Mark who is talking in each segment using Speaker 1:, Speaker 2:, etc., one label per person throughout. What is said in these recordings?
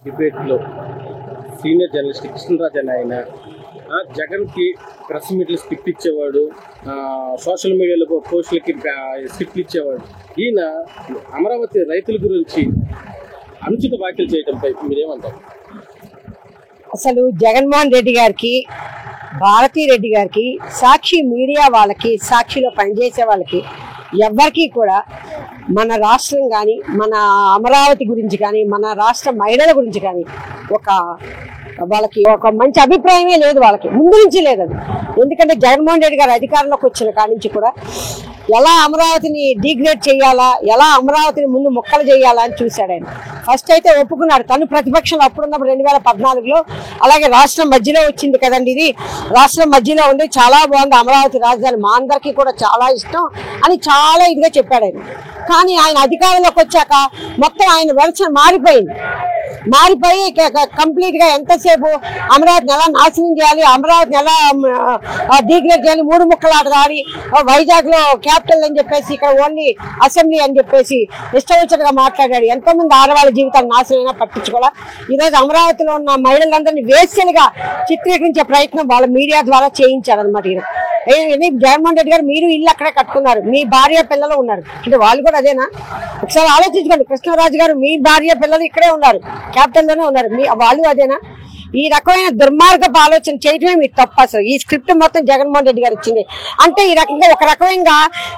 Speaker 1: Debate లో senior journalist Krishnaraju అని ఆయన జగన్ కి ప్రెస్ మీట్లు స్క్రిప్ట్ ఇచ్చేవాడు, సోషల్ మీడియాలో పోస్టులకి స్క్రిప్ట్ ఇచ్చేవాడు. ఈయన అమరావతి రైతుల గురించి అనుచిత వ్యాఖ్యలు చేయడంపై మీరేమంటారు?
Speaker 2: అసలు జగన్మోహన్ రెడ్డి గారికి, భారతీ రెడ్డి గారికి, సాక్షి మీడియా వాళ్ళకి, సాక్షిలో పనిచేసే వాళ్ళకి ఎవరికి కూడా మన రాష్ట్రం కానీ, మన అమరావతి గురించి కానీ, మన రాష్ట్ర మహిళల గురించి కానీ వాళ్ళకి ఒక మంచి అభిప్రాయమే లేదు. వాళ్ళకి ముందు నుంచి లేదు అది. ఎందుకంటే జగన్మోహన్ రెడ్డి గారు అధికారంలోకి వచ్చిన కాడి నుంచి కూడా ఎలా అమరావతిని డిగ్రేడ్ చేయాలా, ఎలా అమరావతిని ముందు ముక్కలు చేయాలా అని చూశాడు ఆయన. ఫస్ట్ అయితే ఒప్పుకున్నాడు, తను ప్రతిపక్షంలో అప్పుడున్నప్పుడు 2014లో. అలాగే రాష్ట్రం మధ్యలో వచ్చింది కదండి, ఇది రాష్ట్రం మధ్యలో ఉంది, చాలా బాగుంది అమరావతి రాజధాని, మా అందరికీ కూడా చాలా ఇష్టం అని చాలా ఇదిగా చెప్పాడు ఆయన. కానీ ఆయన అధికారంలోకి వచ్చాక మొత్తం ఆయన వెర్షన్ మారిపోయి కంప్లీట్ గా ఎంతసేపు అమరావతిని ఎలా నాశనం చేయాలి, అమరావతిని ఎలా డిగ్రేడ్ చేయాలి, 3 ముక్కలాట ఆడి వైజాగ్ లో క్యాపిటల్ అని చెప్పేసి ఇక్కడ ఓన్లీ అసెంబ్లీ అని చెప్పేసి ఇష్టం వచ్చినట్టుగా మాట్లాడాడు. ఎంతో మంది ఆడవాళ్ళ జీవితాలు నాశనం అయినా పట్టించుకోవాలా. ఈరోజు అమరావతిలో ఉన్న మహిళలందరినీ వేశ్యలుగా చిత్రీకరించే ప్రయత్నం వాళ్ళ మీడియా ద్వారా చేయించారనమాట. జగన్మోహన్ రెడ్డి గారు మీరు ఇల్లు అక్కడే కట్టుకున్నారు, మీ భార్య పిల్లలు ఉన్నారు అంటే వాళ్ళు కూడా అదేనా? ఒకసారి ఆలోచించుకోండి. కృష్ణరాజు గారు మీ భార్య పిల్లలు ఇక్కడే ఉన్నారు, క్యాపిటల్ లోనే ఉన్నారు, వాళ్ళు అదేనా? ఈ రకమైన దుర్మార్గపు ఆలోచన చేయటమే మీకు తప్పు. అసలు ఈ స్క్రిప్ట్ మొత్తం జగన్మోహన్ రెడ్డి గారు ఇచ్చింది అంటే ఈ రకంగా ఒక రకమైన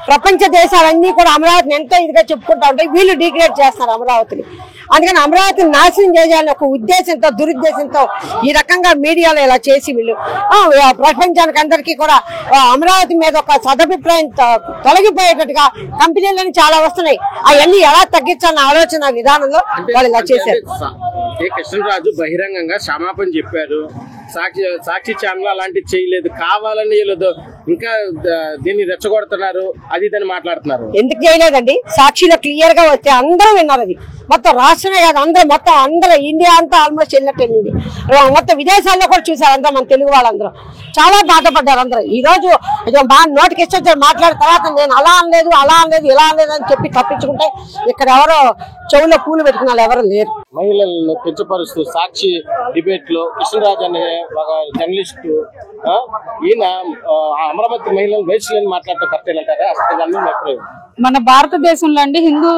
Speaker 2: ప్రపంచ దేశాలన్నీ కూడా అమరావతిని ఎంతో ఇదిగా చెప్పుకుంటా ఉంటాయి, వీళ్ళు డిగ్రేడ్ చేస్తున్నారు అమరావతిని. అందుకని అమరావతిని నాశనం చేయాలని ఒక ఉద్దేశంతో, దురుద్దేశంతో ఈ రకంగా మీడియాలో ఇలా చేసి వీళ్ళు ప్రపంచానికి అందరికీ కూడా అమరావతి మీద ఒక సదభిప్రాయం తొలగిపోయేటట్టుగా కంపెనీలని చాలా వస్తున్నాయి, అవన్నీ ఎలా తగ్గించాలన్న ఆలోచన విధానంలో వాళ్ళు ఇలా చేశారు.
Speaker 1: కృష్ణరాజు బహిరంగంగా క్షమాపణ చెప్పారు, సాక్షి ఛానల్ అలాంటివి చేయలేదు, కావాలని ఇంకా దీన్ని రెచ్చగొడుతున్నారు, అది ఇదని మాట్లాడుతున్నారు.
Speaker 2: ఎందుకు చేయలేదండి? సాక్షిలో క్లియర్ గా వస్తే అందరూ విన్నారు. అది మొత్తం రాష్ట్రమే కాదు, అందరూ ఇండియా అంతా ఆల్మోస్ట్ వెళ్ళినట్టు వెళ్ళింది. మొత్తం విదేశాల్లో కూడా చూసారు అందరూ, మన తెలుగు వాళ్ళందరూ చాలా బాధపడ్డారు. అందరూ ఈ రోజు నోటికి ఇష్టం మాట్లాడిన తర్వాత నేను అలా అనలేదు, ఇలా అనలేదు అని చెప్పి తప్పించుకుంటే ఇక్కడ ఎవరో చెవులో పూలు పెట్టుకున్న వాళ్ళు ఎవరు లేరు.
Speaker 1: మహిళలను పెంచపరుస్తూ సాక్షి డిబేట్ లో కృష్ణరాజు అనే ఒక జర్నలిస్ట్ ఈయన అమరావతి మహిళలను వేసులని మాట్లాడటం కరెక్టేనంటారా? అసలు
Speaker 3: మన భారతదేశంలో అండి హిందూ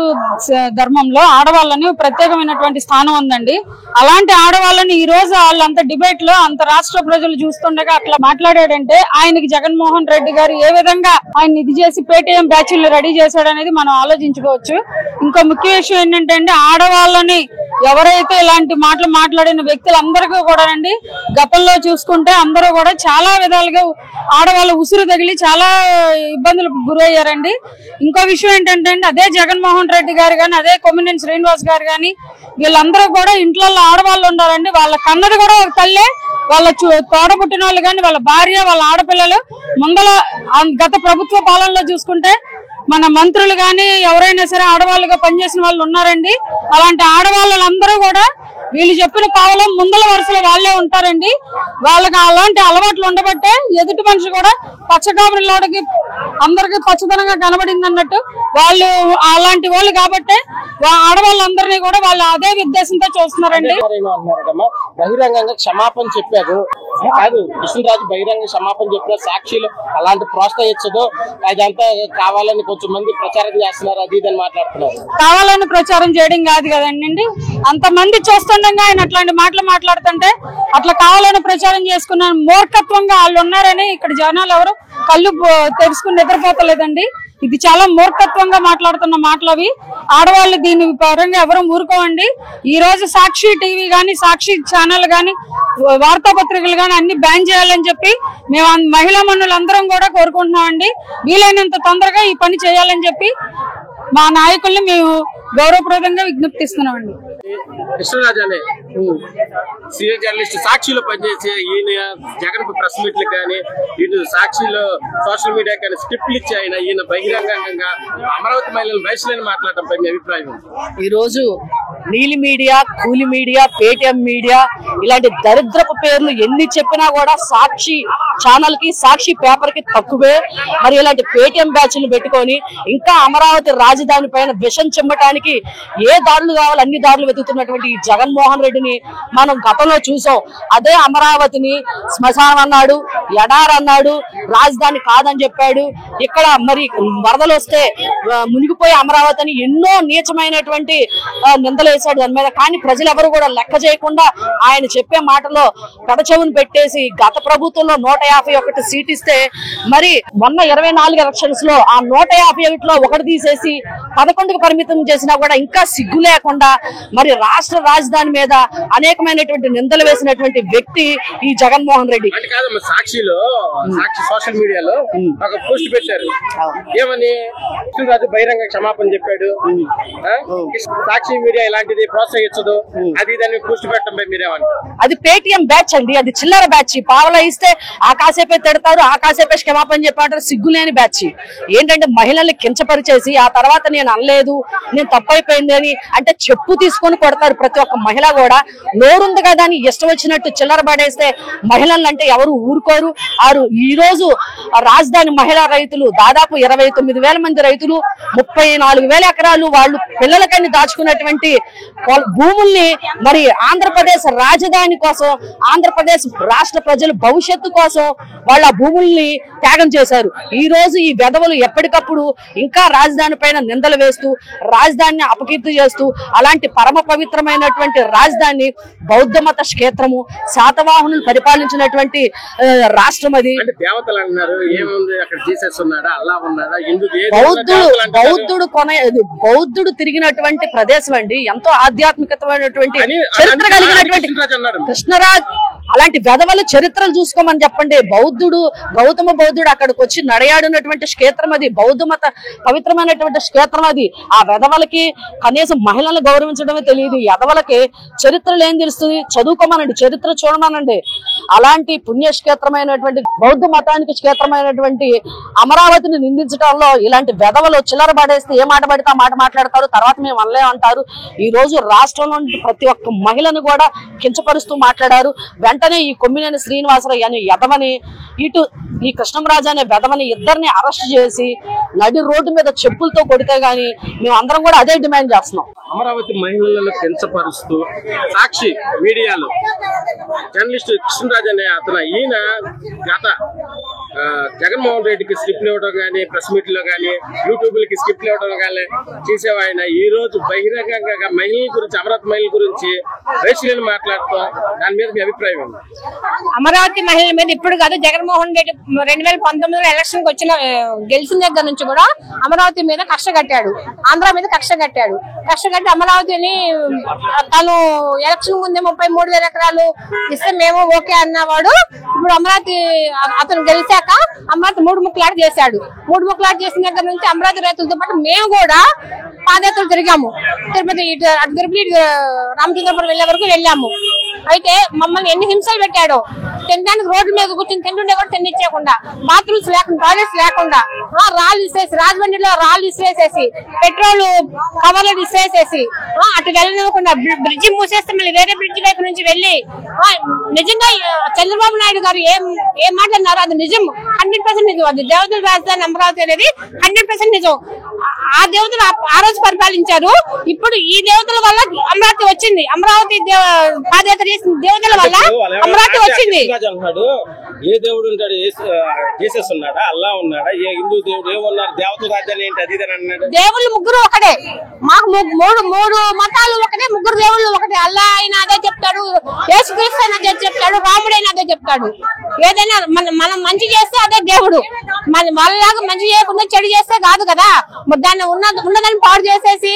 Speaker 3: ధర్మంలో ఆడవాళ్ళని ప్రత్యేకమైనటువంటి స్థానం ఉందండి. అలాంటి ఆడవాళ్ళని ఈ రోజు వాళ్ళంత డిబేట్ లో అంత రాష్ట్ర ప్రజలు చూస్తుండగా అట్లా మాట్లాడాడంటే ఆయనకి జగన్మోహన్ రెడ్డి గారు ఏ విధంగా ఆయన ఇది చేసి పేటీఎం బ్యాచ్లు రెడీ చేశాడు అనేది మనం ఆలోచించుకోవచ్చు. ఇంకో ముఖ్య విషయం ఏంటంటే అండి, ఆడవాళ్ళని ఎవరైతే ఇలాంటి మాటలు మాట్లాడిన వ్యక్తులందరికీ కూడా అండి గతంలో చూసుకుంటే అందరూ కూడా చాలా విధాలుగా ఆడవాళ్ళు ఉసురు తగిలి చాలా ఇబ్బందులకు గురయ్యారండి. ఇంకో విషయం ఏంటంటే అండి, అదే జగన్మోహన్ రెడ్డి గారు కానీ, అదే కొమ్మినేని శ్రీనివాస్ గారు కానీ వీళ్ళందరూ కూడా ఇంట్లో ఆడవాళ్ళు ఉండాలండి. వాళ్ళ కన్నది కూడా ఒక తల్లే, వాళ్ళ తోడబుట్టిన వాళ్ళు కానీ, వాళ్ళ భార్య, వాళ్ళ ఆడపిల్లలు. ముందల గత ప్రభుత్వ పాలనలో చూసుకుంటే మన మంత్రులు కానీ ఎవరైనా సరే ఆడవాళ్ళుగా పనిచేసిన వాళ్ళు ఉన్నారండి. అలాంటి ఆడవాళ్ళందరూ కూడా వీళ్ళు చెప్పిన పావలం ముందల వరుసలో వాళ్ళే ఉంటారండి. వాళ్ళకి అలాంటి అలవాట్లు ఉండబట్టే ఎదుటి మనిషి కూడా పచ్చకాబరిలోడికి అందరికి పచ్చదనంగా కనబడింది అన్నట్టు వాళ్ళు అలాంటి వాళ్ళు కాబట్టి ఆడవాళ్ళందరినీ కూడా వాళ్ళు అదే ఉద్దేశంతో చూస్తున్నారండి.
Speaker 1: బహిరంగంగా క్షమాపణ చెప్పారు కాదు, కృష్ణరాజు బహిరంగ క్షమాపణ చెప్పిన సాక్షిలో అలాంటి ప్రోత్సహించదు, అదంతా కావాలని కొంచెం మంది ప్రచారం చేస్తున్నారు, అది ఇదని మాట్లాడుతున్నారు.
Speaker 3: కావాలని ప్రచారం చేయడం కాదు కదండి, అంతమంది చూస్తుండగా ఆయన అట్లాంటి మాటలు మాట్లాడుతుంటే అట్లా కావాలని ప్రచారం చేసుకున్న మూర్ఖత్వంగా వాళ్ళు ఉన్నారని ఇక్కడ జనాలు ఎవరు కళ్ళు తెరుచుకుని నిద్రపోతలేదండి. ఇది చాలా మూర్ఖత్వంగా మాట్లాడుతున్న మాటలు అవి. ఆడవాళ్ళు దీని పరంగా ఎవరు ఊరుకోవండి. ఈ రోజు సాక్షి టీవీ గాని, సాక్షి ఛానల్ గాని, వార్తాపత్రికలు గాని అన్ని బ్యాన్ చేయాలని చెప్పి మేము మహిళా మనులందరం కూడా కోరుకుంటున్నామండి. వీలైనంత తొందరగా ఈ పని చేయాలని చెప్పి మా నాయకుల్ని మేము గౌరవప్రదంగా విజ్ఞప్తిస్తున్నామండి.
Speaker 1: కృష్ణరాజు అనే సీనియర్ జర్నలిస్ట్ సాక్షిలో పనిచేసే ఈయన జగన్ ప్రెస్ మీట్లకు కానీ, ఇటు సాక్షిలో సోషల్ మీడియా కానీ స్క్రిప్ట్లు ఇచ్చి ఈయన బహిరంగంగా అమరావతి మహిళలను బయటలేని మాట్లాడటంపై మీ అభిప్రాయం?
Speaker 4: ఈ రోజు నీలి మీడియా, కూలి మీడియా, పేటిఎం మీడియా ఇలాంటి దరిద్రపు పేర్లు ఎన్ని చెప్పినా కూడా సాక్షి ఛానల్ కి, సాక్షి పేపర్ కి తక్కువే. మరి ఇలాంటి పేటిఎం బ్యాచ్లు పెట్టుకొని ఇంకా అమరావతి రాజధాని పైన విషం చిమ్మటానికి ఏ దారులు కావాలి అన్ని దారులు వెతుకుతున్నటువంటి ఈ జగన్మోహన్ రెడ్డిని మనం గతంలో చూసాం. అదే అమరావతిని శ్మశానం అన్నాడు, ఎడార్ అన్నాడు, రాజధాని కాదని చెప్పాడు. ఇక్కడ మరి వరదలు వస్తే మునిగిపోయి అమరావతి అని ఎన్నో నీచమైనటువంటి నిందలు వేశాడు దాని మీద. కానీ ప్రజలు ఎవరు కూడా లెక్క చేయకుండా ఆయన చెప్పే మాటలో కడచెవును పెట్టేసి గత ప్రభుత్వంలో 151 సీట్ ఇస్తే మరి మొన్న 24 ఎలక్షన్స్ లో ఆ 151లో ఒకటి తీసేసి 11కు పరిమితం చేసినా కూడా ఇంకా సిగ్గు లేకుండా మరి రాష్ట్ర రాజధాని మీద అనేకమైనటువంటి నిందలు వేసినటువంటి వ్యక్తి ఈ జగన్మోహన్ రెడ్డి.
Speaker 1: సాక్షిలో సాక్షి సోషల్ మీడియాలో ఒక పోస్ట్ పెట్టారు. ఏమని? కృష్ణరాజు బహిరంగ క్షమాపణ చెప్పాడు. సాక్షి మీడియా ఇలాంటిది ప్రోత్సహించదు, అది దాన్ని పోస్ట్ పెట్టడం మీరేమంటారు?
Speaker 4: అది పేటిఎం బ్యాచ్ అండి, అది చిల్లర బ్యాచ్. పావలా ఇస్తే ఆ కాసేపే తిడతారు, ఆ కాసేపే క్షమాపణ చెప్పారు. సిగ్గులేని బ్యాచ్. ఏంటంటే మహిళల్ని కించపరిచేసి ఆ తర్వాత నేను అనలేదు, నేను తప్పైపోయింది అని అంటే చెప్పు తీసుకొని కొడతారు ప్రతి ఒక్క మహిళ కూడా. నోరుంది కదా అని ఇష్టం వచ్చినట్టు చిల్లర పడేస్తే మహిళలు అంటే ఎవరు ఊరుకోరు. ఈ రోజు రాజధాని మహిళా రైతులు దాదాపు 29,000 మంది రైతులు 34,000 ఎకరాలు వాళ్ళు పిల్లలకని దాచుకున్నటువంటి భూముల్ని మరి ఆంధ్రప్రదేశ్ రాజధాని కోసం, ఆంధ్రప్రదేశ్ రాష్ట్ర ప్రజల భవిష్యత్తు కోసం వాళ్ళ భూముల్ని త్యాగం చేశారు. ఈ రోజు ఈ వెధవలు ఎప్పటికప్పుడు ఇంకా రాజధాని పైన నిందలు వేస్తూ రాజధానిని అపకీర్తి చేస్తూ అలాంటి పరమ పవిత్రమైనటువంటి రాజధాని బౌద్ధ మత క్షేత్రము, శాతవాహనులు పరిపాలించినటువంటి రాష్ట్రం అది.
Speaker 1: దేవతలు అన్నారు, ఏముంది అక్కడ జీసస్ ఉన్నాడా, అల్లా ఉన్నాడా,
Speaker 4: బౌద్ధుడు తిరిగినటువంటి ప్రదేశం అండి. ఎంతో ఆధ్యాత్మికతమైనటువంటి చరిత్ర కలిగినటువంటి కృష్ణరాజ్. అలాంటి వెధవల చరిత్రలు చూసుకోమని చెప్పండి. గౌతమ బౌద్ధుడు అక్కడికి వచ్చి నడయాడినటువంటి క్షేత్రం అది, బౌద్ధ మత పవిత్రమైనటువంటి క్షేత్రం అది. ఆ వెధవలకి కనీసం మహిళలను గౌరవించడమే తెలియదు. ఎదవలకి చరిత్రలు ఏం తెలుస్తుంది? చదువుకోమనండి, చరిత్ర చూడమనండి. అలాంటి పుణ్యక్షేత్రమైనటువంటి బౌద్ధ మతానికి క్షేత్రమైనటువంటి అమరావతిని నిందించడంలో ఇలాంటి వెధవలు చిల్లర పడేస్తే ఏ మాట పడితే ఆ మాట మాట్లాడతారు, తర్వాత మేము అనలే అంటారు. ఈ రోజు రాష్ట్రంలో ప్రతి ఒక్క మహిళను కూడా కించపరుస్తూ మాట్లాడారు. వెంటనే ఈ కొమ్మినేని శ్రీనివాసరావు అనే యదవని, ఇటు ఈ కృష్ణంరాజు అనే వెధవని ఇద్దరిని అరెస్ట్ చేసి నడి రోడ్డు మీద చెప్పులతో కొడితే గాని మేము అందరం కూడా అదే డిమాండ్ చేస్తున్నాం.
Speaker 1: అమరావతి మహిళలను కించపరుస్తూ సాక్షి మీడియాలో జర్నలిస్ట్ కృష్ణరాజు అనే ఈయన గత జగన్మోహన్ రెడ్డికి స్క్రిప్ట్లు ఇవ్వడం కానీ, ప్రెస్ మీట్ లో కానీ, యూట్యూబ్లకి స్క్రిప్ట్లు ఇవ్వడం కానీ చేసేవాయన ఈ రోజు బహిరంగంగా మహిళల గురించి, అమరావతి మహిళల గురించి రేషులను మాట్లాడుతాం. దాని మీద మీ అభిప్రాయం ఏంటి?
Speaker 5: అమరావతి మహిళల మీద ఇప్పుడు కాదు, జగన్మోహన్ రెడ్డి 2019లో ఎలక్షన్ గెలిచిన దగ్గర నుంచి కూడా అమరావతి మీద కక్ష కట్టాడు, ఆంధ్ర మీద కక్ష కట్టాడు. కక్ష కట్టి అమరావతిని తను ఎలక్షన్ ముందే 33,000 ఎకరాలు ఇస్తే మేము ఓకే అన్నవాడు ఇప్పుడు అమరావతి అతను గెలిచాక అమరావతి 3 ముక్కలాట చేశాడు. 3 ముక్కలాట చేసిన దగ్గర నుంచి అమరావతి రైతులతో పాటు మేము కూడా పాదయాత్రలు తిరిగాము. తిరుపతి రామచంద్రపురం వెళ్లే వరకు వెళ్ళాము. అయితే మమ్మల్ని ఎన్ని హింసలు పెట్టాడో, తినడానికి రోడ్ల మీద కూర్చొని తింటుండే కూడా తినిచ్చేయకుండా, బాత్రూమ్స్ లేకుండా, టాయిలెట్స్ లేకుండా, రాళ్ళు ఇసేసి, రాజమండ్రిలో రాళ్ళు ఇసిరేసేసి, పెట్రోల్ కవర్లు ఇసిరేసేసి, అటు వెళ్ళనివ్వకుండా బ్రిడ్జి మూసేస్తే మళ్ళీ వేరే బ్రిడ్జి వైపు నుంచి వెళ్ళి, నిజంగా చంద్రబాబు నాయుడు గారు ఏం మాట్లాడినారో అది నిజం, 100% నిజం. అది దేవతల రాజధాని అమరావతి అనేది 100% నిజం. ఆ దేవతలు ఆ రోజు పరిపాలించారు. ఇప్పుడు ఈ దేవతల వల్ల అమరావతి వచ్చింది. అమరావతి పాదయాత్ర చేసిన దేవతల వల్ల అమరావతి వచ్చింది.
Speaker 1: ఏ దేవుడు ఉంటాడు? జీసస్ ఉన్నాడా, అల్లా ఉన్నాడా, ఏ హిందూ దేవుడు ఏమన్నారు? దేవతల రాజ్యాలు ఏంటి? అది అన్నాడు.
Speaker 5: దేవుళ్ళు ముగ్గురు ఒకటే, మాకు మూడు మతాలు ఒకటే, ముగ్గురు దేవుళ్ళు ఒకటే. అల్లా అయినా అదే చెప్తాడు, యేసుక్రీస్తు అయినా అదే చెప్తాడు, రాముడైనా అదే చెప్తాడు. ఏదైనా మనం మంచి చేస్తే అదే దేవుడు. వాళ్ళలాగా మంచి చేయకుండా చెడు చేస్తే కాదు కదా. దాన్ని ఉన్నదాన్ని పాడు చేసేసి